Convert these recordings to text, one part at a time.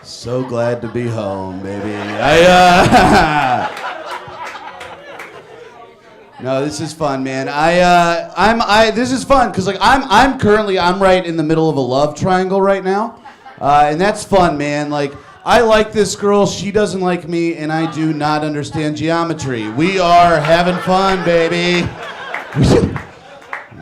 So glad to be home, baby. No, this is fun, man. This is fun because like I'm currently right in the middle of a love triangle right now, and that's fun, man. Like I like this girl, she doesn't like me, and I do not understand geometry. We are having fun, baby. I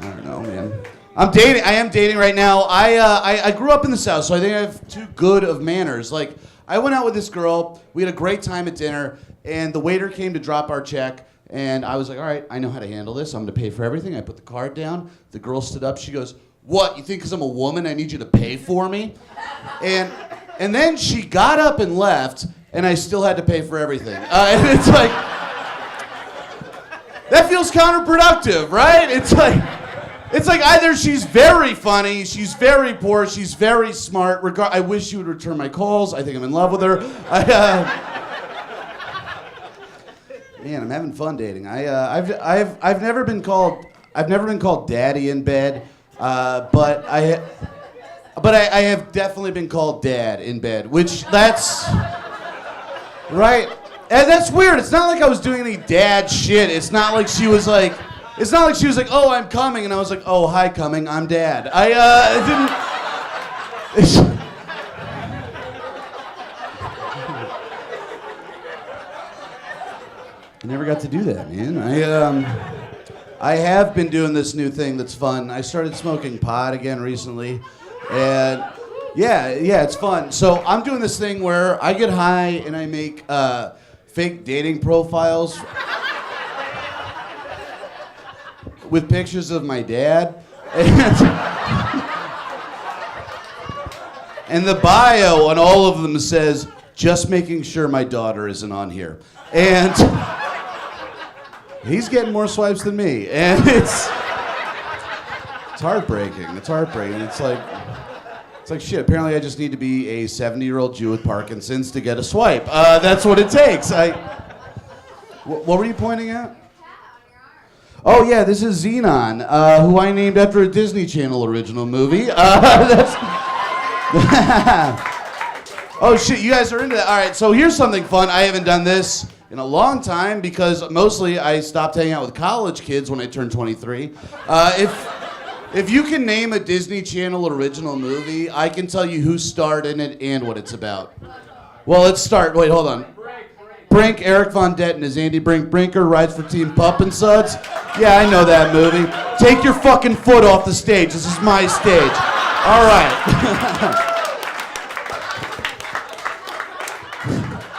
don't know, man. I am dating right now. I grew up in the South, so I think I have too good of manners. Like, I went out with this girl, we had a great time at dinner, and the waiter came to drop our check, and I was like, all right, I know how to handle this. I'm gonna pay for everything. I put the card down. The girl stood up, she goes, what, you think because I'm a woman I need you to pay for me? And then she got up and left, and I still had to pay for everything. And it's like, that feels counterproductive, right? It's like either she's very funny, she's very poor, she's very smart. I wish she would return my calls. I think I'm in love with her. Man, I'm having fun dating. I've never been called daddy in bed, but I have definitely been called dad in bed, which that's right. And that's weird. It's not like I was doing any dad shit. It's not like she was like, oh, I'm coming, and I was like, oh, hi, coming, I'm dad. I never got to do that, man. I have been doing this new thing that's fun. I started smoking pot again recently, and yeah, it's fun. So I'm doing this thing where I get high and I make fake dating profiles with pictures of my dad. And the bio on all of them says, just making sure my daughter isn't on here. And he's getting more swipes than me. And it's heartbreaking. It's heartbreaking. It's like shit. Apparently I just need to be a 70-year-old Jew with Parkinson's to get a swipe. That's what it takes. What were you pointing at? Oh yeah, this is Xenon, who I named after a Disney Channel original movie. Oh shit, you guys are into that. All right, so here's something fun. I haven't done this in a long time because mostly I stopped hanging out with college kids when I turned 23. If you can name a Disney Channel original movie, I can tell you who starred in it and what it's about. Well, let's start. Wait, hold on. Brink, Eric Von Detten as Andy Brink. Brinker rides for Team Pup and Suds. Yeah, I know that movie. Take your fucking foot off the stage. This is my stage. All right.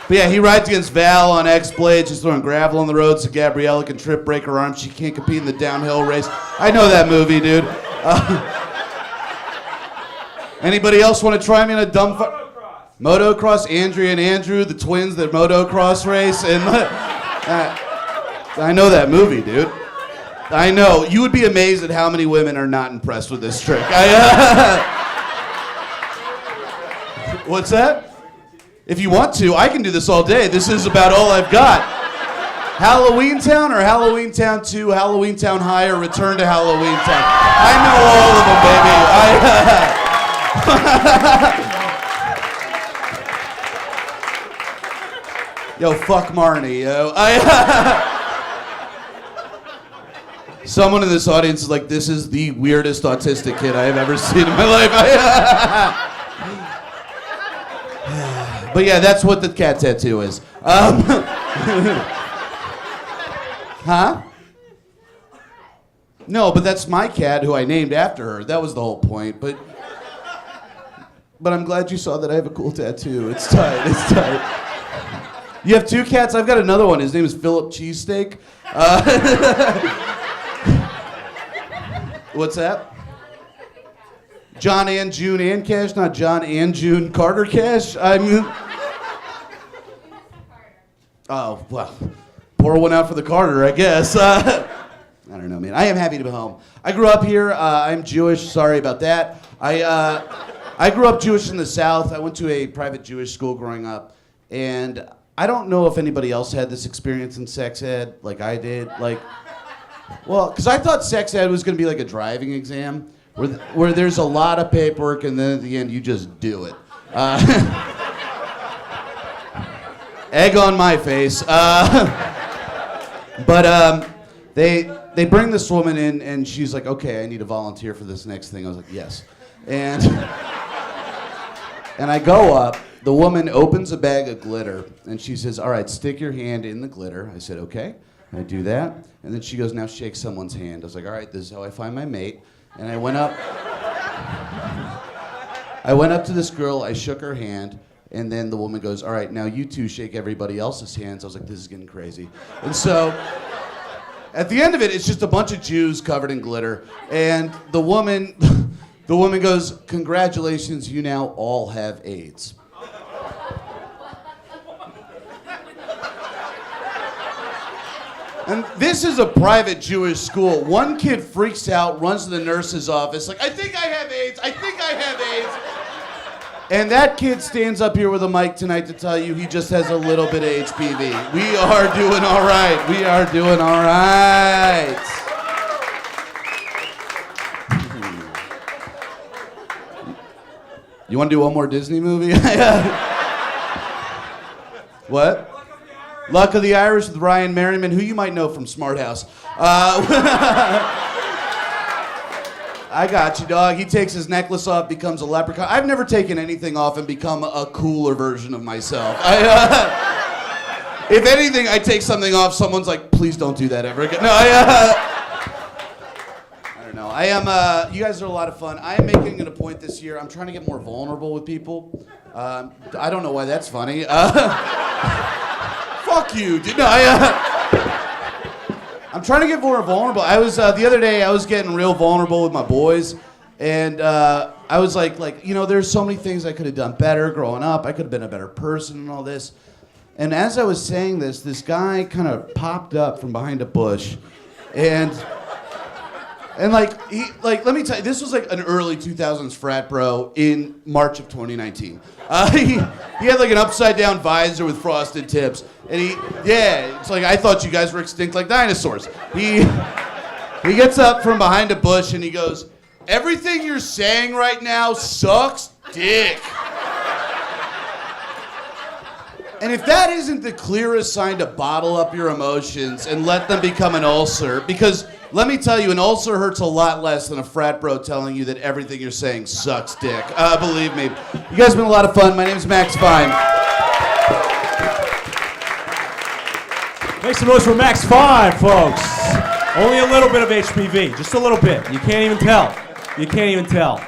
But yeah, he rides against Val on X-Blade. She's throwing gravel on the road so Gabriella can trip, break her arm. She can't compete in the downhill race. I know that movie, dude. Anybody else want to try me in a dumb Motocross, Andrea and Andrew, the twins that motocross race, and I know that movie, dude. I know. You would be amazed at how many women are not impressed with this trick. What's that? If you want to, I can do this all day. This is about all I've got. Halloween Town or Halloween Town 2, Halloween Town High, or Return to Halloween Town. I know all of them, baby. Yo, fuck Marnie, yo. Someone in this audience is like, this is the weirdest autistic kid I have ever seen in my life. But yeah, that's what the cat tattoo is. Huh? No, but that's my cat who I named after her. That was the whole point. But I'm glad you saw that I have a cool tattoo. It's tight. It's tight. You have two cats? I've got another one. His name is Philip Cheesesteak. What's that? John and June and Cash, not John and June Carter Cash. I mean, oh well, pour one out for the Carter, I guess. I don't know, man. I am happy to be home. I grew up here. I'm Jewish. Sorry about that. I grew up Jewish in the South. I went to a private Jewish school growing up, and I don't know if anybody else had this experience in sex ed like I did. Like, well, because I thought sex ed was going to be like a driving exam, where there's a lot of paperwork, and then at the end you just do it. Egg on my face. But they bring this woman in, and she's like, okay, I need a volunteer for this next thing. I was like, yes. And I go up. The woman opens a bag of glitter, and she says, all right, stick your hand in the glitter. I said, okay. And I do that. And then she goes, now shake someone's hand. I was like, all right, this is how I find my mate. And I went up. I went up to this girl. I shook her hand. And then the woman goes, all right, now you two shake everybody else's hands. I was like, this is getting crazy. And so at the end of it, it's just a bunch of Jews covered in glitter. And the woman goes, congratulations, you now all have AIDS. And this is a private Jewish school. One kid freaks out, runs to the nurse's office, like, I think I have AIDS, I think I have AIDS. And that kid stands up here with a mic tonight to tell you he just has a little bit of HPV. We are doing all right. We are doing all right. You want to do one more Disney movie? What? Luck of the Irish with Ryan Merriman, who you might know from Smart House. I got you, dog. He takes his necklace off, becomes a leprechaun. I've never taken anything off and become a cooler version of myself. If anything, I take something off, someone's like, please don't do that ever again. No, I don't know. I am, you guys are a lot of fun. I am making it a point this year. I'm trying to get more vulnerable with people. I don't know why that's funny. Fuck you, dude. No, I'm trying to get more vulnerable. I was, the other day, I was getting real vulnerable with my boys. And I was like, you know, there's so many things I could have done better growing up. I could have been a better person and all this. And as I was saying this guy kind of popped up from behind a bush. And like, let me tell you, this was like an early 2000s frat bro in March of 2019. He had like an upside down visor with frosted tips. And it's like, I thought you guys were extinct like dinosaurs. He gets up from behind a bush and he goes, everything you're saying right now sucks dick. And if that isn't the clearest sign to bottle up your emotions and let them become an ulcer, because let me tell you, an ulcer hurts a lot less than a frat bro telling you that everything you're saying sucks dick. Believe me. You guys have been a lot of fun. My name's Max Fine. Make some noise for Max Fine, folks. Only a little bit of HPV, just a little bit. You can't even tell. You can't even tell.